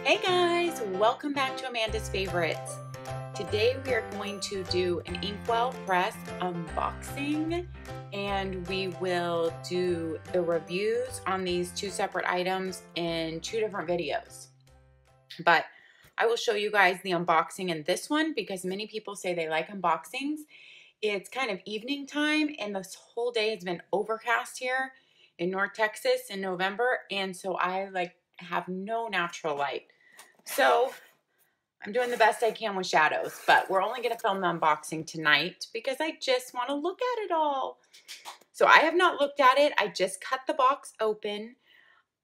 Hey guys, welcome back to Amanda's Favorites. Today we are going to do an InkWELL press unboxing, and we will do the reviews on these two separate items in two different videos. But I will show you guys the unboxing in this one because many people say they like unboxings. It's kind of evening time and this whole day has been overcast here in North Texas in November, and so I have no natural light. So I'm doing the best I can with shadows, but we're only going to film the unboxing tonight because I just want to look at it all. So I have not looked at it. I just cut the box open.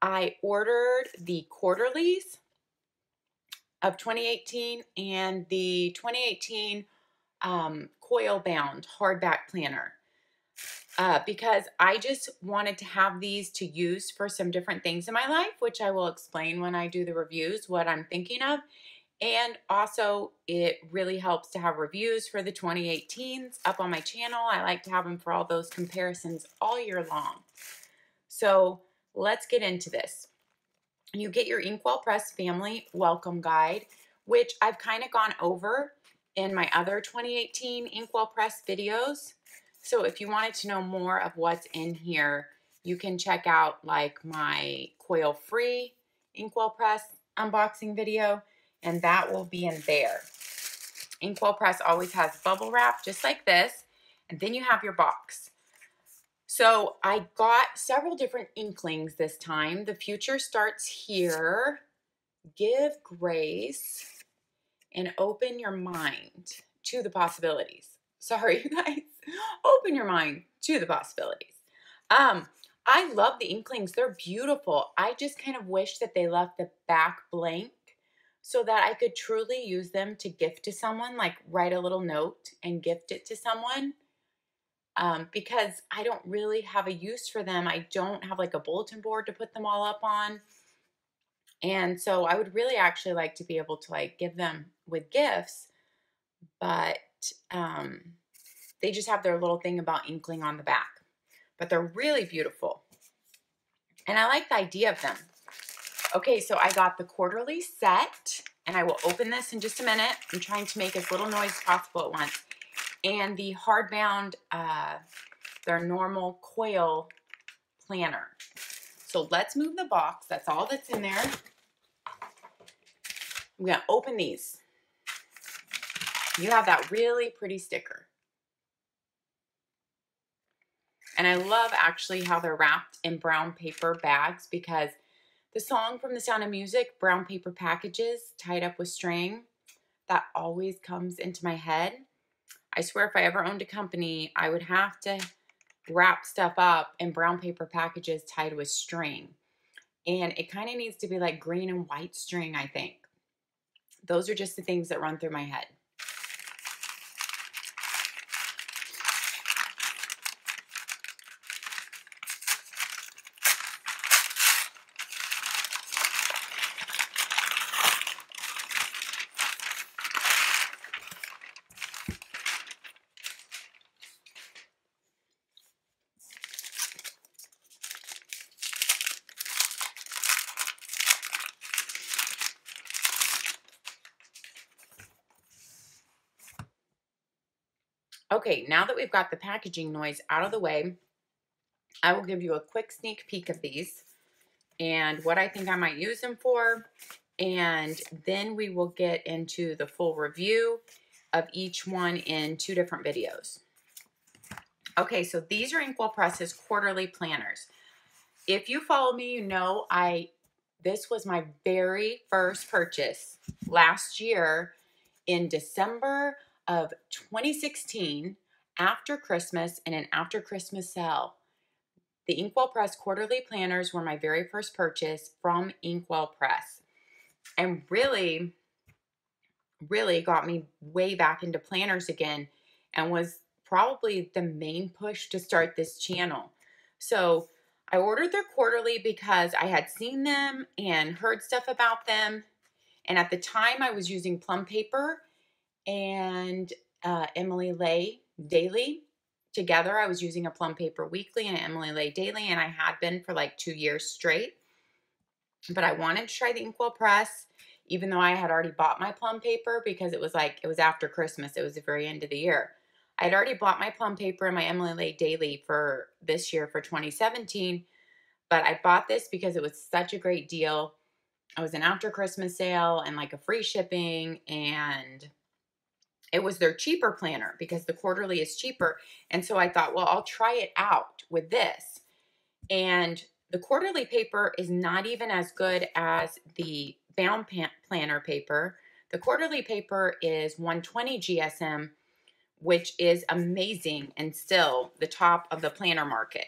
I ordered the quarterlies of 2018 and the 2018 coil bound hardback planner. Because I just wanted to have these to use for some different things in my life, which I will explain when I do the reviews, what I'm thinking of. And also, it really helps to have reviews for the 2018s up on my channel. I like to have them for all those comparisons all year long. So let's get into this. You get your InkWELL Press Family Welcome Guide, which I've kind of gone over in my other 2018 InkWELL Press videos. So if you wanted to know more of what's in here, you can check out like my coil-free InkWELL Press unboxing video, and that will be in there. InkWELL Press always has bubble wrap just like this, and then you have your box. So I got several different inklings this time. The future starts here. Give grace and open your mind to the possibilities. Sorry, you guys. Open your mind to the possibilities. I love the inklings. They're beautiful. I just kind of wish that they left the back blank so that I could truly use them to gift to someone, like write a little note and gift it to someone. Because I don't really have a use for them. I don't have like a bulletin board to put them all up on. And so I would really actually like to be able to like give them with gifts, but they just have their little thing about inkling on the back. But they're really beautiful. And I like the idea of them. Okay, so I got the quarterly set, and I will open this in just a minute. I'm trying to make as little noise as possible at once. And the hardbound, their normal coil planner. So let's move the box. That's all that's in there. I'm going to open these. You have that really pretty sticker. And I love actually how they're wrapped in brown paper bags because the song from The Sound of Music, Brown Paper Packages Tied Up with String, that always comes into my head. I swear if I ever owned a company, I would have to wrap stuff up in brown paper packages tied with string. And it kind of needs to be like green and white string, I think. Those are just the things that run through my head. Okay, now that we've got the packaging noise out of the way, I will give you a quick sneak peek of these and what I think I might use them for, and then we will get into the full review of each one in two different videos. Okay, so these are InkWELL Press's quarterly planners. If you follow me, you know this was my very first purchase last year in December of 2016 after Christmas in an after Christmas sale. The InkWELL Press quarterly planners were my very first purchase from InkWELL Press, and really got me way back into planners again and was probably the main push to start this channel. So I ordered their quarterly because I had seen them and heard stuff about them, and at the time I was using plum paper and Emily Lay Daily. Together, I was using a plum paper weekly and an Emily Lay Daily, and I had been for like 2 years straight. But I wanted to try the InkWELL Press. even though I had already bought my plum paper because it was after Christmas. It was the very end of the year. I had already bought my plum paper and my Emily Lay Daily for this year for 2017, but I bought this because it was such a great deal. It was an after Christmas sale and like a free shipping, and it was their cheaper planner because the quarterly is cheaper. And so I thought, well, I'll try it out with this. And the quarterly paper is not even as good as the bound planner paper. The quarterly paper is 120 GSM, which is amazing and still the top of the planner market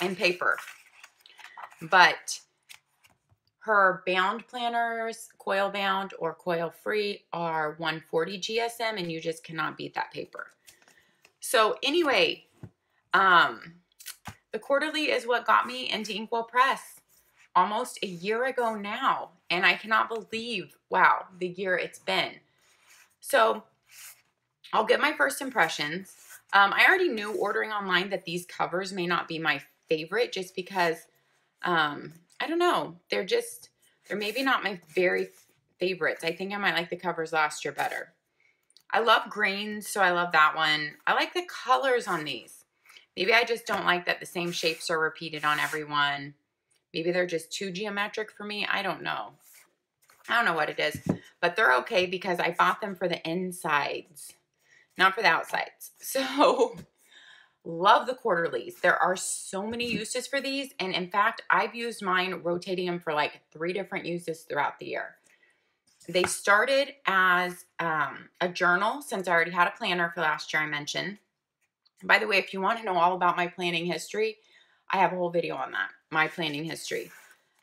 in paper. But her bound planners, coil bound or coil free, are 140 GSM, and you just cannot beat that paper. So anyway, the quarterly is what got me into InkWELL Press almost a year ago now, and I cannot believe, wow, the year it's been. So I'll give my first impressions. I already knew ordering online that these covers may not be my favorite just because, I don't know, they're maybe not my very favorites. I think I might like the covers last year better. I love greens, so I love that one. I like the colors on these. Maybe I just don't like that the same shapes are repeated on every one. Maybe they're just too geometric for me. I don't know. I don't know what it is, but they're okay because I bought them for the insides, not for the outsides. So love the quarterlies. There are so many uses for these. And in fact, I've used mine rotating them for like 3 different uses throughout the year. They started as a journal, since I already had a planner for last year I mentioned. By the way, if you want to know all about my planning history, I have a whole video on that, my planning history,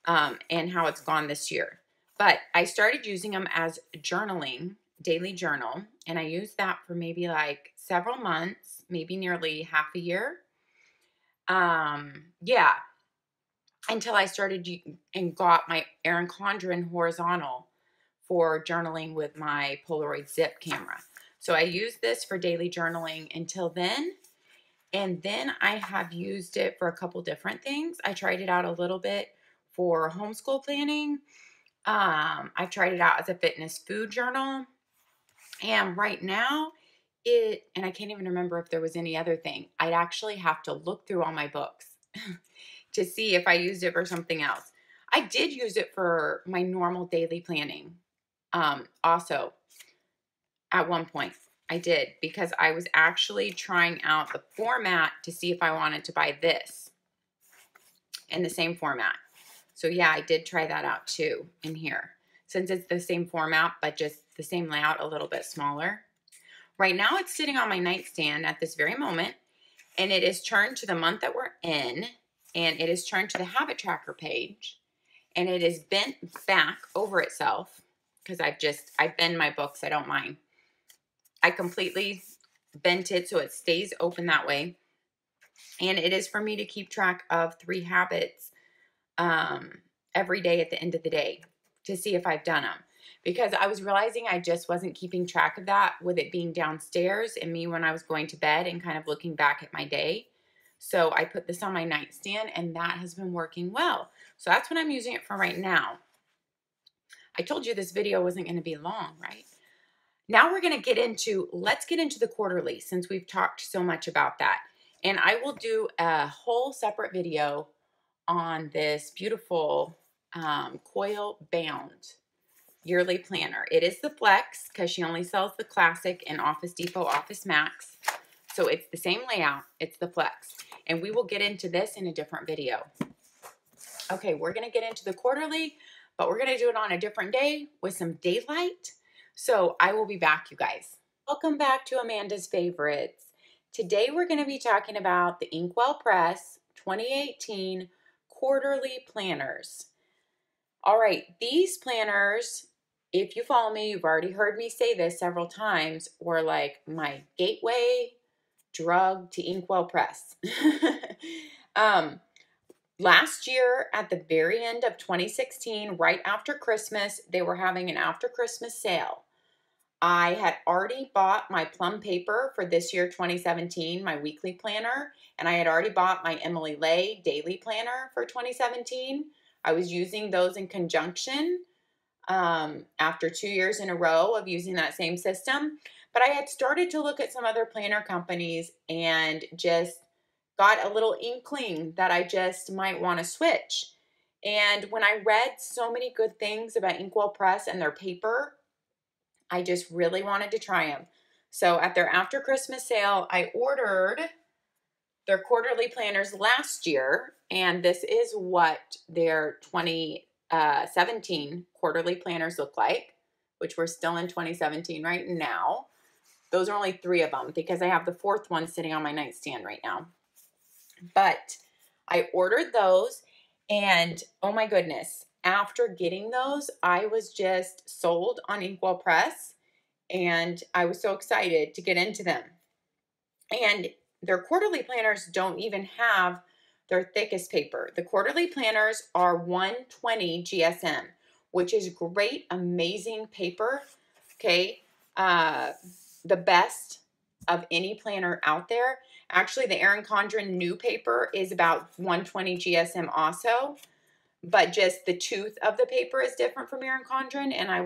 and how it's gone this year. But I started using them as journaling, daily journal, and I used that for maybe like several months, maybe nearly half a year. Yeah, until I started and got my ERIN CONDREN horizontal for journaling with my Polaroid zip camera. So I used this for daily journaling until then. And then I have used it for a couple different things. I tried it out a little bit for homeschool planning. I've tried it out as a fitness food journal. And right now, and I can't even remember if there was any other thing. I'd actually have to look through all my books to see if I used it for something else. I did use it for my normal daily planning. Also, at one point, I did, because I was actually trying out the format to see if I wanted to buy this in the same format. So yeah, I did try that out too in here, since it's the same format, but just the same layout, a little bit smaller. Right now it's sitting on my nightstand at this very moment, and it is turned to the month that we're in, and it is turned to the habit tracker page, and it is bent back over itself because I bend my books. I don't mind. I completely bent it so it stays open that way. And it is for me to keep track of 3 habits every day at the end of the day to see if I've done them. Because I was realizing I just wasn't keeping track of that with it being downstairs and me when I was going to bed and kind of looking back at my day. So I put this on my nightstand, and that has been working well. So that's what I'm using it for right now. I told you this video wasn't going to be long, right? Now we're going to let's get into the quarterly, since we've talked so much about that. And I will do a whole separate video on this beautiful coil bound yearly planner. It is the Flex, because she only sells the Classic in Office Depot, Office Max. So it's the same layout. It's the Flex. And we will get into this in a different video. Okay, we're going to get into the quarterly, but we're going to do it on a different day with some daylight. So I will be back, you guys. Welcome back to Amanda's Favorites. Today we're going to be talking about the InkWELL Press 2018 quarterly planners. All right, these planners, if you follow me, you've already heard me say this several times, were like my gateway drug to InkWELL Press. Last year, at the very end of 2016, right after Christmas, they were having an after Christmas sale. I had already bought my plum paper for this year, 2017, my weekly planner, and I had already bought my Emily Lay daily planner for 2017. I was using those in conjunction after 2 years in a row of using that same system. But I had started to look at some other planner companies and just got a little inkling that I just might want to switch. And when I read so many good things about InkWELL Press and their paper, I just really wanted to try them. So at their after Christmas sale, I ordered their quarterly planners last year, and this is what their 2017 quarterly planners look like, which we're still in 2017 right now. Those are only 3 of them because I have the 4th one sitting on my nightstand right now. But I ordered those, and oh my goodness, after getting those, I was just sold on InkWELL Press, and I was so excited to get into them. And their quarterly planners don't even have their thickest paper. The quarterly planners are 120 GSM, which is great, amazing paper, okay? The best of any planner out there. Actually, the ERIN CONDREN new paper is about 120 GSM also, but just the tooth of the paper is different from ERIN CONDREN, and I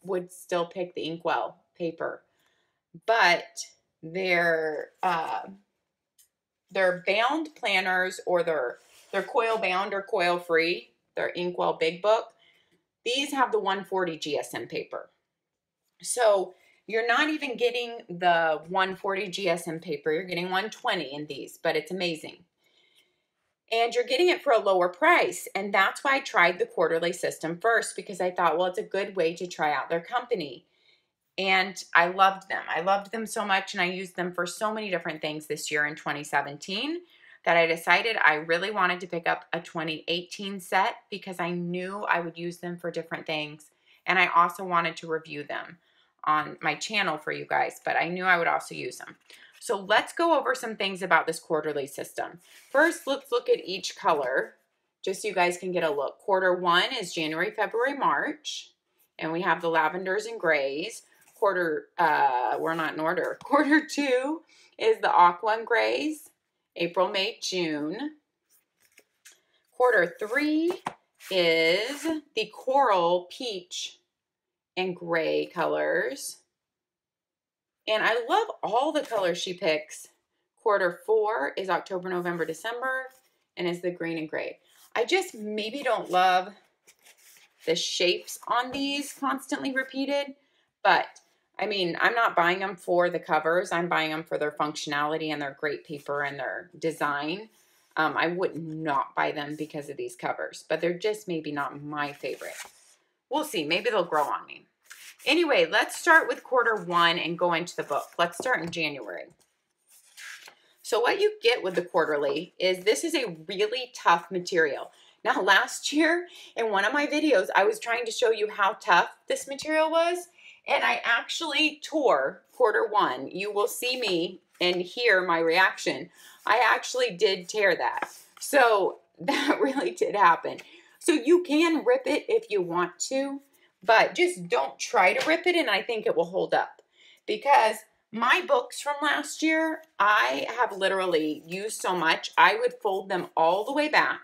would still pick the InkWELL paper. But their bound planners, or their coil bound or coil free, their InkWELL Big Book, these have the 140 GSM paper. So you're not even getting the 140 GSM paper, you're getting 120 in these, but it's amazing. And you're getting it for a lower price. And that's why I tried the quarterly system first, because I thought, well, it's a good way to try out their company. And I loved them. I loved them so much, and I used them for so many different things this year in 2017 that I decided I really wanted to pick up a 2018 set because I knew I would use them for different things. And I also wanted to review them on my channel for you guys, but I knew I would also use them. So let's go over some things about this quarterly system. First, let's look at each color just so you guys can get a look. Quarter 1 is January, February, March, and we have the lavenders and grays. We're not in order. Quarter 2 is the aqua and grays, April, May, June. Quarter 3 is the coral, peach, and gray colors. And I love all the colors she picks. Quarter 4 is October, November, December, and is the green and gray. I just maybe don't love the shapes on these constantly repeated, but I mean, I'm not buying them for the covers. I'm buying them for their functionality and their great paper and their design. I would not buy them because of these covers, but they're just maybe not my favorite. We'll see. Maybe they'll grow on me. Anyway, let's start with quarter 1 and go into the book. Let's start in January. So what you get with the quarterly is this is a really tough material. Now, last year in one of my videos, I was trying to show you how tough this material was, and I actually tore quarter 1. You will see me and hear my reaction. I actually did tear that. So that really did happen. So you can rip it if you want to, but just don't try to rip it, and I think it will hold up. Because my books from last year, I have literally used so much, I would fold them all the way back.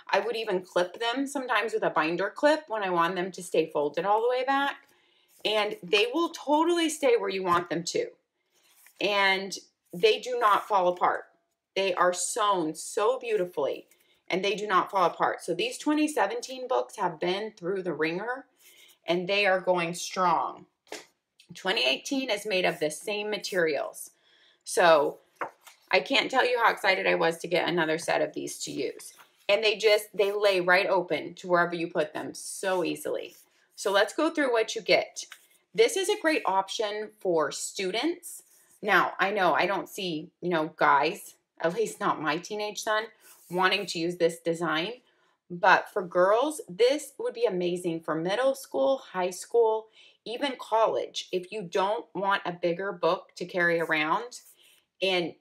I would even clip them sometimes with a binder clip when I want them to stay folded all the way back. And they will totally stay where you want them to. And they do not fall apart. They are sewn so beautifully, and they do not fall apart. So these 2017 books have been through the ringer, and they are going strong. 2018 is made of the same materials. So I can't tell you how excited I was to get another set of these to use. And they lay right open to wherever you put them so easily. So let's go through what you get. This is a great option for students. Now, I know I don't see, guys, at least not my teenage son, wanting to use this design. But for girls, this would be amazing for middle school, high school, even college. If you don't want a bigger book to carry around, and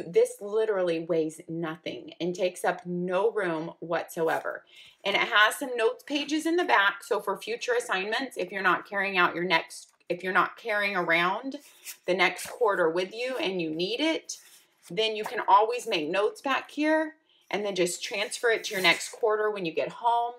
this literally weighs nothing and takes up no room whatsoever. And it has some notes pages in the back. So for future assignments, if you're not carrying around the next quarter with you and you need it, then you can always make notes back here and then just transfer it to your next quarter when you get home.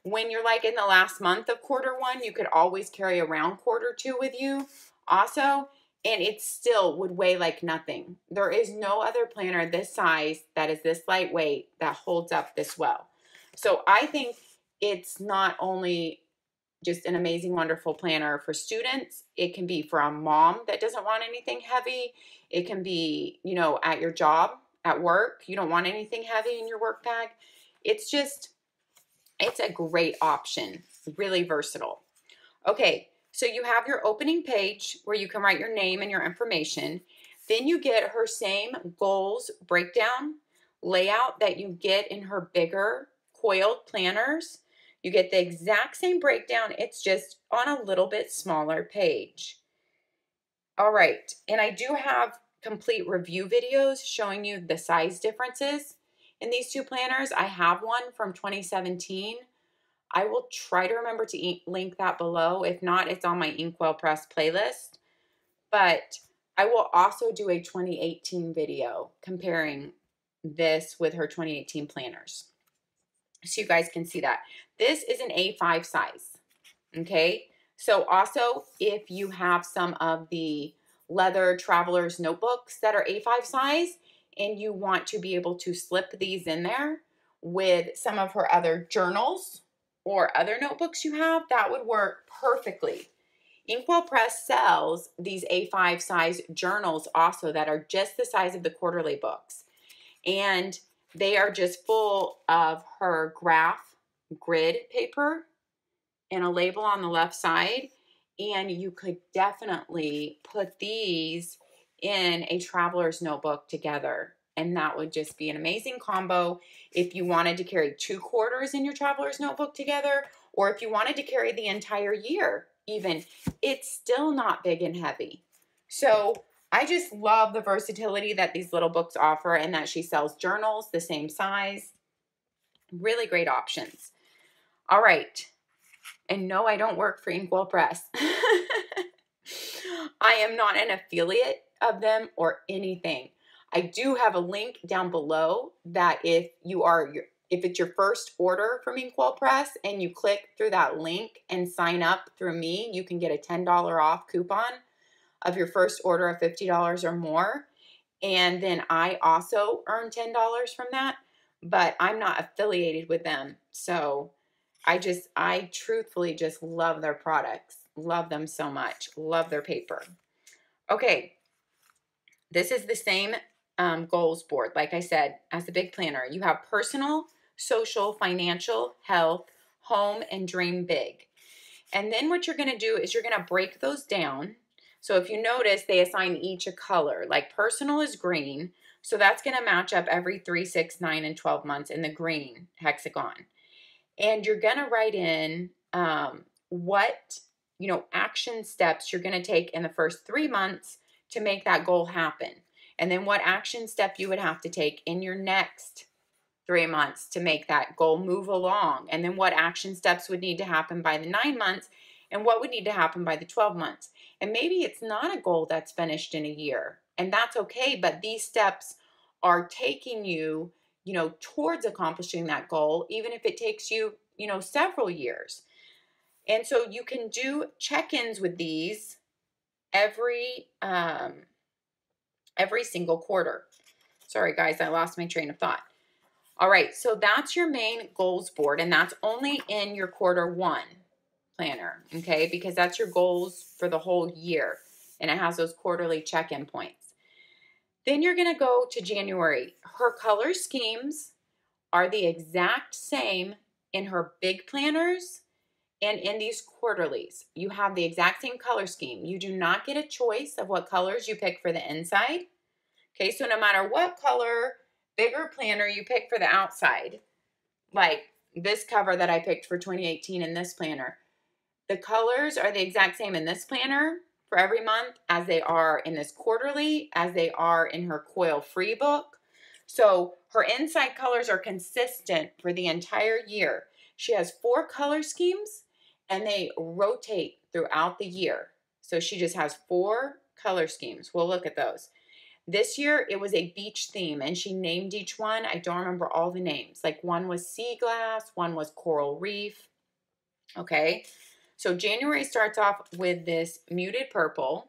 When you're like in the last month of Q1, you could always carry around Q2 with you also, and it still would weigh like nothing. There is no other planner this size that is this lightweight that holds up this well. So I think it's not only just an amazing, wonderful planner for students. It can be for a mom that doesn't want anything heavy. It can be, you know, at your job, at work. You don't want anything heavy in your work bag. It's a great option. Really versatile. Okay, so you have your opening page where you can write your name and your information. Then you get her same goals breakdown layout that you get in her bigger coiled planners. You get the exact same breakdown. It's just on a little bit smaller page. All right, and I do have complete review videos showing you the size differences in these two planners. I have one from 2017. I will try to remember to link that below. If not, it's on my InkWELL Press playlist. But I will also do a 2018 video comparing this with her 2018 planners, so you guys can see that. This is an A5 size, okay? So also, if you have some of the leather traveler's notebooks that are A5 size and you want to be able to slip these in there with some of her other journals or other notebooks you have, that would work perfectly. InkWELL Press sells these A5 size journals also that are just the size of the quarterly books. And they are just full of her graph grid paper and a label on the left side. And you could definitely put these in a traveler's notebook together. And that would just be an amazing combo if you wanted to carry 2 quarters in your traveler's notebook together, or if you wanted to carry the entire year even. It's still not big and heavy. So I just love the versatility that these little books offer, and that she sells journals the same size. Really great options. All right. And no, I don't work for InkWELL Press. I am not an affiliate of them or anything. I do have a link down below that if it's your first order from InkWELL Press and you click through that link and sign up through me, you can get a $10 off coupon of your first order of $50 or more. And then I also earn $10 from that, but I'm not affiliated with them. So I truthfully just love their products. Love them so much. Love their paper. Okay. This is the same goals board, like I said, as the big planner. You have personal, social, financial, health, home, and dream big. And then what you're going to do is you're going to break those down. So if you notice, they assign each a color. Like personal is green, so that's going to match up every 3, 6, 9, and 12 months in the green hexagon. And you're going to write in what, action steps you're going to take in the first 3 months to make that goal happen. And then what action step you would have to take in your next 3 months to make that goal move along. And then what action steps would need to happen by the 9 months, and what would need to happen by the 12 months. And maybe it's not a goal that's finished in a year, and that's okay, but these steps are taking you, towards accomplishing that goal, even if it takes you, several years. And so you can do check-ins with these every single quarter. Sorry, guys, I lost my train of thought. All right, so that's your main goals board, and that's only in your Q1 planner, okay? Because that's your goals for the whole year, and it has those quarterly check-in points. Then you're going to go to January. Her color schemes are the exact same in her big planners and in these quarterlies. You have the exact same color scheme. You do not get a choice of what colors you pick for the inside. Okay, so no matter what color bigger planner you pick for the outside, like this cover that I picked for 2018 in this planner, the colors are the exact same in this planner for every month as they are in this quarterly, as they are in her coil free book. So her inside colors are consistent for the entire year. She has 4 color schemes and they rotate throughout the year. So she just has 4 color schemes. We'll look at those. This year, it was a beach theme, and she named each one. I don't remember all the names. Like one was sea glass, one was coral reef. Okay, so January starts off with this muted purple.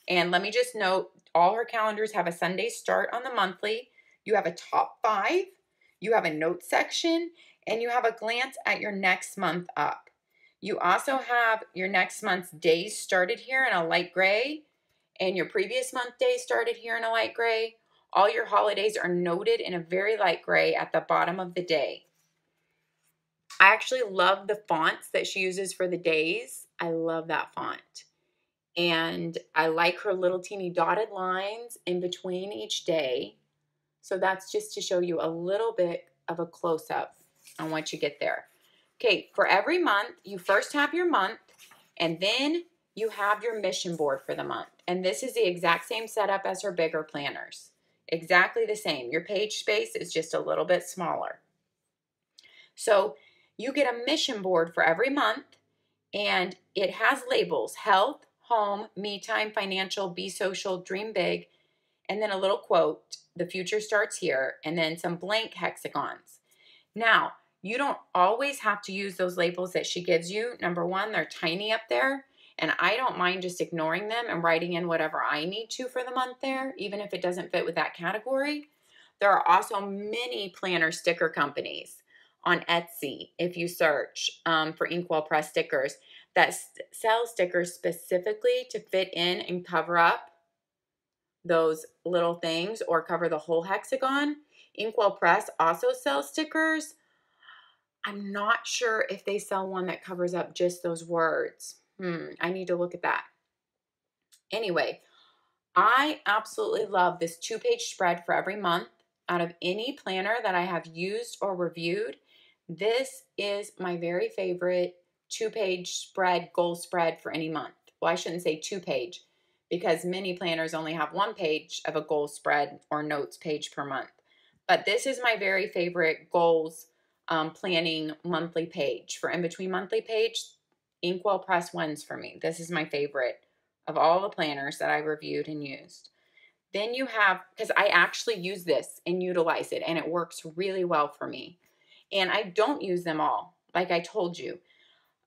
And let me just note, all her calendars have a Sunday start on the monthly. You have a top 5, you have a note section, and you have a glance at your next month up. You also have your next month's days started here in a light gray, and your previous month days started here in a light gray. All your holidays are noted in a very light gray at the bottom of the day. I actually love the fonts that she uses for the days. I love that font. And I like her little teeny dotted lines in between each day. So that's just to show you a little bit of a close-up on what you get there. Okay, for every month, you first have your month, and then you have your mission board for the month. And this is the exact same setup as her bigger planners. Exactly the same. Your page space is just a little bit smaller. So you get a mission board for every month, and it has labels: health, home, me time, financial, be social, dream big, and then a little quote, the future starts here, and then some blank hexagons. Now, you don't always have to use those labels that she gives you. Number one, they're tiny up there, and I don't mind just ignoring them and writing in whatever I need to for the month there, even if it doesn't fit with that category. There are also many planner sticker companies on Etsy, if you search for InkWELL Press stickers, that sell stickers specifically to fit in and cover up those little things or cover the whole hexagon. InkWELL Press also sells stickers. I'm not sure if they sell one that covers up just those words. I need to look at that. Anyway, I absolutely love this 2-page spread for every month. Out of any planner that I have used or reviewed, this is my very favorite 2-page spread, goal spread for any month. Well, I shouldn't say 2-page, because many planners only have 1 page of a goal spread or notes page per month. But this is my very favorite goals planning monthly page. For in-between monthly page, InkWELL Press wins for me. This is my favorite of all the planners that I reviewed and used. Then you have, because I actually use this and utilize it, and it works really well for me. And I don't use them all, like I told you.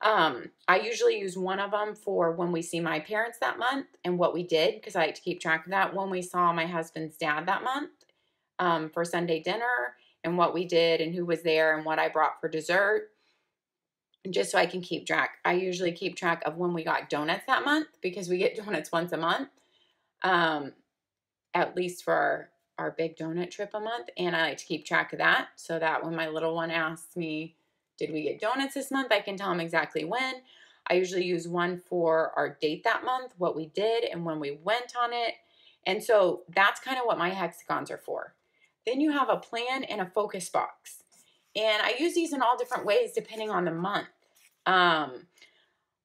I usually use one of them for when we see my parents that month and what we did, because I like to keep track of that. When we saw my husband's dad that month for Sunday dinner, and what we did and who was there and what I brought for dessert, just so I can keep track. I usually keep track of when we got donuts that month, because we get donuts once a month, at least for our big donut trip a month. And I like to keep track of that, so that when my little one asks me, did we get donuts this month, I can tell them exactly when. I usually use one for our date that month, what we did and when we went on it. And so that's kind of what my hexagons are for. Then you have a plan and a focus box. And I use these in all different ways depending on the month.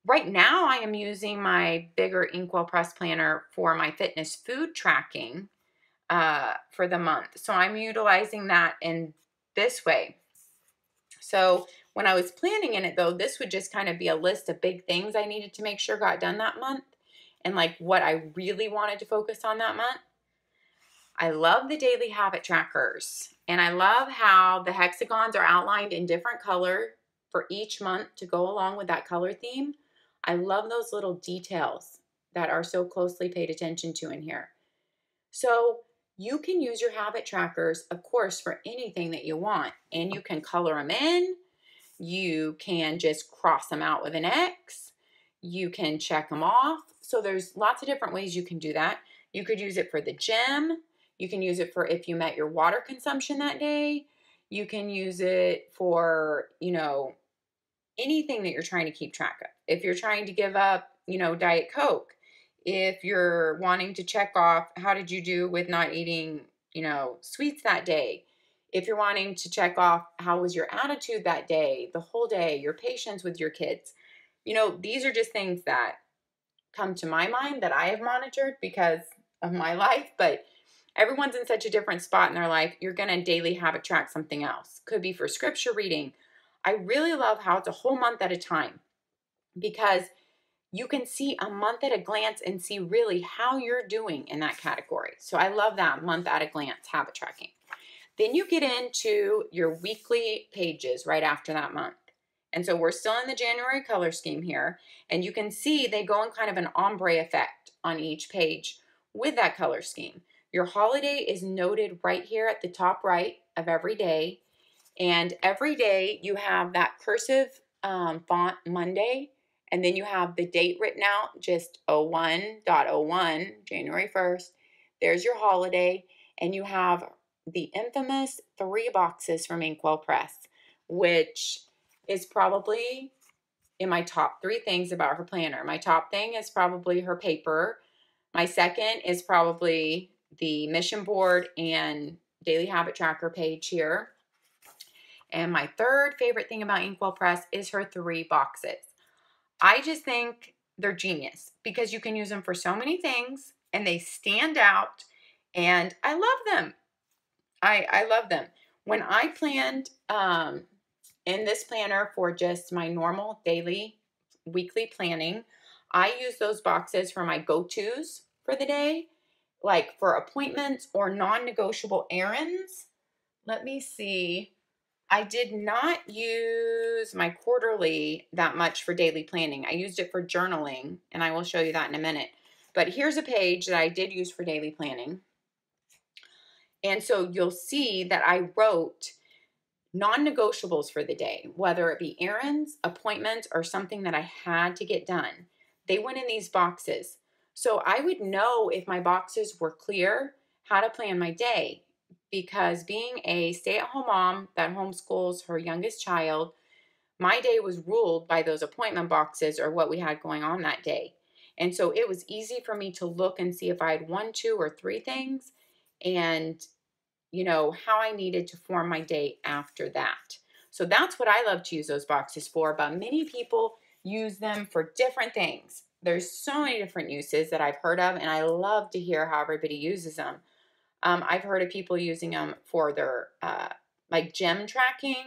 Right now I am using my bigger InkWELL Press planner for my fitness food tracking for the month. So I'm utilizing that in this way. So when I was planning in it though, this would just kind of be a list of big things I needed to make sure got done that month, and like what I really wanted to focus on that month. I love the daily habit trackers, and I love how the hexagons are outlined in different color for each month to go along with that color theme. I love those little details that are so closely paid attention to in here. So you can use your habit trackers, of course, for anything that you want, and you can color them in. You can just cross them out with an X. You can check them off. So there's lots of different ways you can do that. You could use it for the gym. You can use it for if you met your water consumption that day. You can use it for, anything that you're trying to keep track of. If you're trying to give up, Diet Coke, if you're wanting to check off how did you do with not eating, sweets that day, if you're wanting to check off how was your attitude that day, the whole day, your patience with your kids, these are just things that come to my mind that I have monitored because of my life, but everyone's in such a different spot in their life. You're going to daily habit track something else. Could be for scripture reading. I really love how it's a whole month at a time, because you can see a month at a glance and see really how you're doing in that category. So I love that month at a glance habit tracking. Then you get into your weekly pages right after that month. And so we're still in the January color scheme here. And you can see they go in kind of an ombre effect on each page with that color scheme. Your holiday is noted right here at the top right of every day. And every day you have that cursive font Monday, and then you have the date written out, just 01.01, January 1st. There's your holiday, and you have the infamous 3 boxes from InkWELL Press, which is probably in my top 3 things about her planner. My top thing is probably her paper. My second is probably the mission board and daily habit tracker page here. And my third favorite thing about InkWELL Press is her 3 boxes. I just think they're genius because you can use them for so many things and they stand out, and I love them. I love them. When I planned in this planner for just my normal daily, weekly planning, I use those boxes for my go-tos for the day, like for appointments or non-negotiable errands. Let me see. I did not use my quarterly that much for daily planning. I used it for journaling, and I will show you that in a minute. But here's a page that I did use for daily planning. And so you'll see that I wrote non-negotiables for the day, whether it be errands, appointments, or something that I had to get done. They went in these boxes. So I would know if my boxes were clear, how to plan my day. Because being a stay-at-home mom that homeschools her youngest child, my day was ruled by those appointment boxes or what we had going on that day. And so it was easy for me to look and see if I had 1, 2, or 3 things, and you know, how I needed to form my day after that. So that's what I love to use those boxes for, but many people use them for different things. There's so many different uses that I've heard of, and I love to hear how everybody uses them. I've heard of people using them for their like gym tracking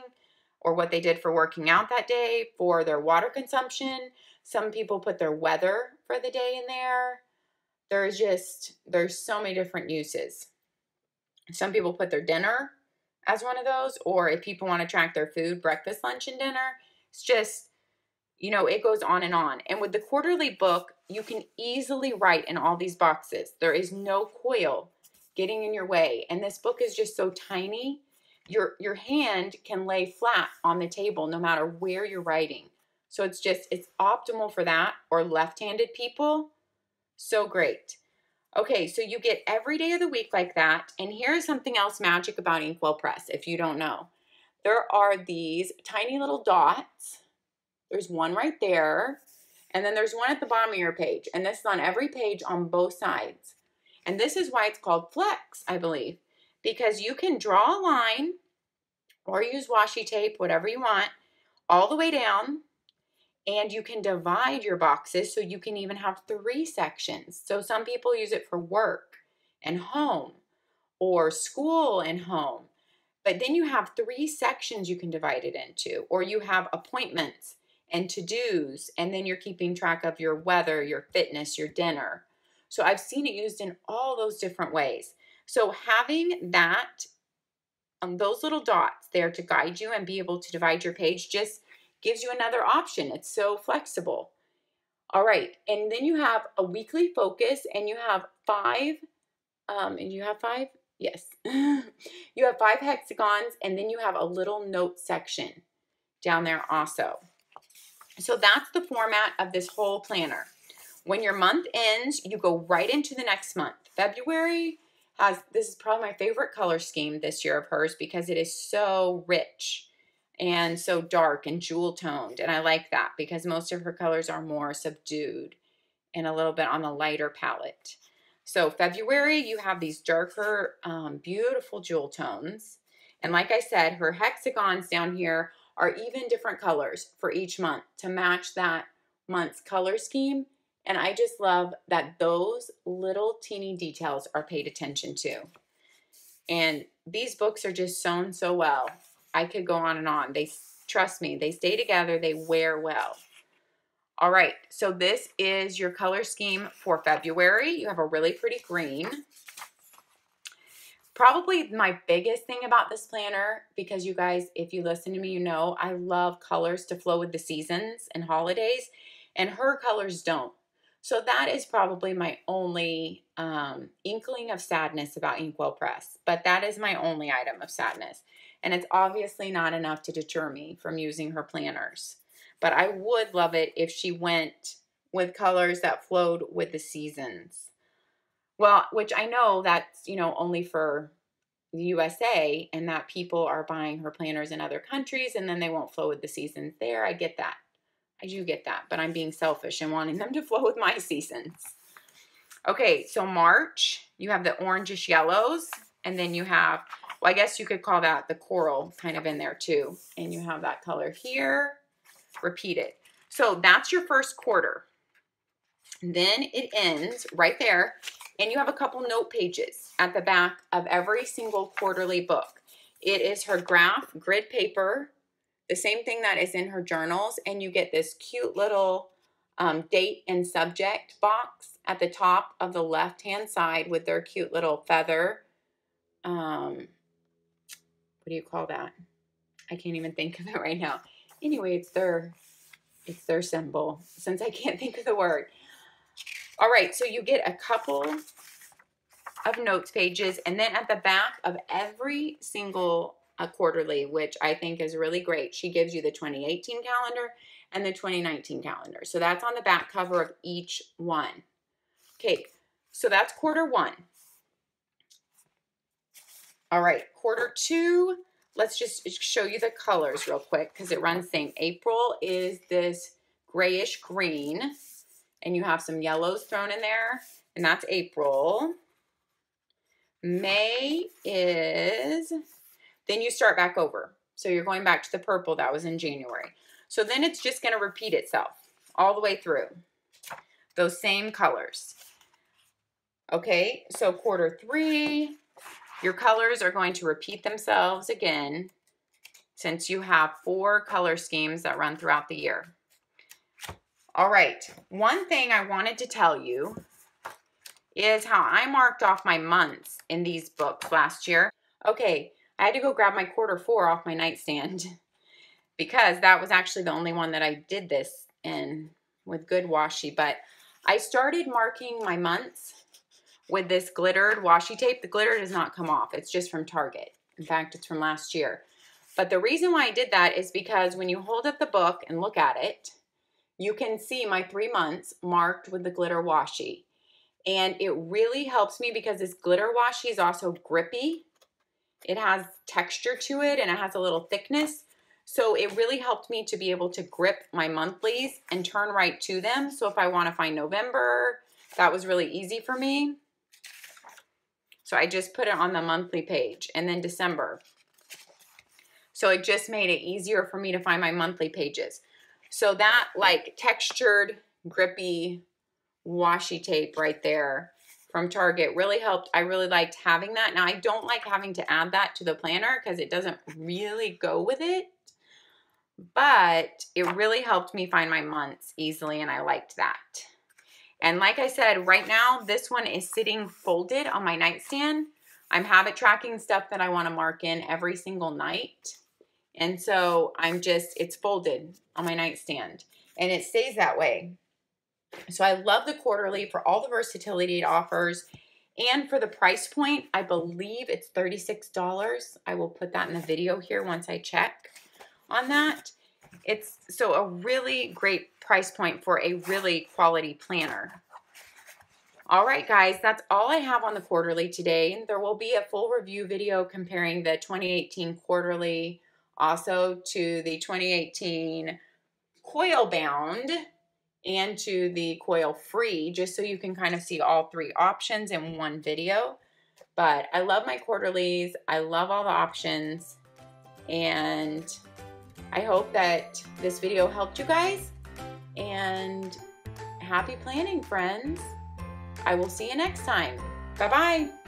or what they did for working out that day, for their water consumption. Some people put their weather for the day in there. There's so many different uses. Some people put their dinner as one of those, or if people want to track their food, breakfast, lunch, and dinner. It's just, you know, it goes on and on. And with the quarterly book, you can easily write in all these boxes. There is no coil getting in your way. And this book is just so tiny. Your hand can lay flat on the table no matter where you're writing. So it's optimal for that, or left-handed people. So great. Okay, so you get every day of the week like that. And here's something else magic about InkWELL Press, if you don't know. There are these tiny little dots. There's one right there. And then there's one at the bottom of your page. And this is on every page on both sides. And this is why it's called Flex, I believe. Because you can draw a line or use washi tape, whatever you want, all the way down. And you can divide your boxes so you can even have 3 sections. So some people use it for work and home, or school and home. But then you have 3 sections you can divide it into, or you have appointments and to-dos, and then you're keeping track of your weather, your fitness, your dinner. So I've seen it used in all those different ways. So having that, those little dots there to guide you and be able to divide your page just gives you another option. It's so flexible. All right, and then you have a weekly focus, and you have 5, and you have 5? Yes. You have 5 hexagons, and then you have a little note section down there also. So that's the format of this whole planner. When your month ends, you go right into the next month. February this is probably my favorite color scheme this year of hers because it is so rich and so dark and jewel toned. And I like that because most of her colors are more subdued and a little bit on the lighter palette. So February, you have these darker, beautiful jewel tones. And like I said, her hexagons down here are even different colors for each month to match that month's color scheme. And I just love that those little teeny details are paid attention to. And these books are just sewn so well. I could go on and on. Trust me, they stay together, they wear well. All right, so this is your color scheme for February. You have a really pretty green. Probably my biggest thing about this planner, because you guys, if you listen to me, you know I love colors to flow with the seasons and holidays, and her colors don't. So that is probably my only inkling of sadness about InkWELL Press, but that is my only item of sadness. And it's obviously not enough to deter me from using her planners. But I would love it if she went with colors that flowed with the seasons. Well, which I know that's, you know, only for the USA, and that people are buying her planners in other countries and then they won't flow with the seasons there. I get that. I do get that, but I'm being selfish and wanting them to flow with my seasons. Okay, so March, you have the orangish yellows, and then you have, well, I guess you could call that the coral kind of in there too. And you have that color here, repeated. So that's your first quarter. Then it ends right there, and you have a couple note pages at the back of every single quarterly book. It is her graph grid paper, the same thing that is in her journals, and you get this cute little date and subject box at the top of the left-hand side with their cute little feather. What do you call that? I can't even think of it right now. Anyway, it's their symbol, since I can't think of the word. All right, so you get a couple of notes pages, and then at the back of every single quarterly, which I think is really great, she gives you the 2018 calendar and the 2019 calendar. So that's on the back cover of each one. Okay, so that's quarter one. All right, quarter two, let's just show you the colors real quick because it runs same. April is this grayish green, and you have some yellows thrown in there, and that's April. May is, then you start back over. So you're going back to the purple that was in January. So then it's just going to repeat itself all the way through. Those same colors. Okay, so quarter three, your colors are going to repeat themselves again since you have 4 color schemes that run throughout the year. All right, one thing I wanted to tell you is how I marked off my months in these books last year. Okay, I had to go grab my quarter 4 off my nightstand because that was actually the only one that I did this in with good washi. But I started marking my months with this glittered washi tape. The glitter does not come off. It's just from Target. In fact, it's from last year. But the reason why I did that is because when you hold up the book and look at it, you can see my 3 months marked with the glitter washi. And it really helps me because this glitter washi is also grippy. It has texture to it and it has a little thickness. So it really helped me to be able to grip my monthlies and turn right to them. So if I want to find November, that was really easy for me. So I just put it on the monthly page, and then December. So it just made it easier for me to find my monthly pages. So that like textured, grippy washi tape right there from Target really helped. I really liked having that. Now I don't like having to add that to the planner because it doesn't really go with it, but it really helped me find my months easily, and I liked that. And like I said, right now, this one is sitting folded on my nightstand. I'm habit tracking stuff that I want to mark in every single night. And so it's folded on my nightstand, and it stays that way. So I love the quarterly for all the versatility it offers, and for the price point, I believe it's $36. I will put that in the video here once I check on that. It's so a really great price point for a really quality planner. All right, guys, that's all I have on the quarterly today. There will be a full review video comparing the 2018 quarterly also to the 2018 coil bound and to the coil free, just so you can kind of see all 3 options in one video. But I love my quarterlies. I love all the options, and I hope that this video helped you guys, and happy planning, friends. I will see you next time. Bye-bye.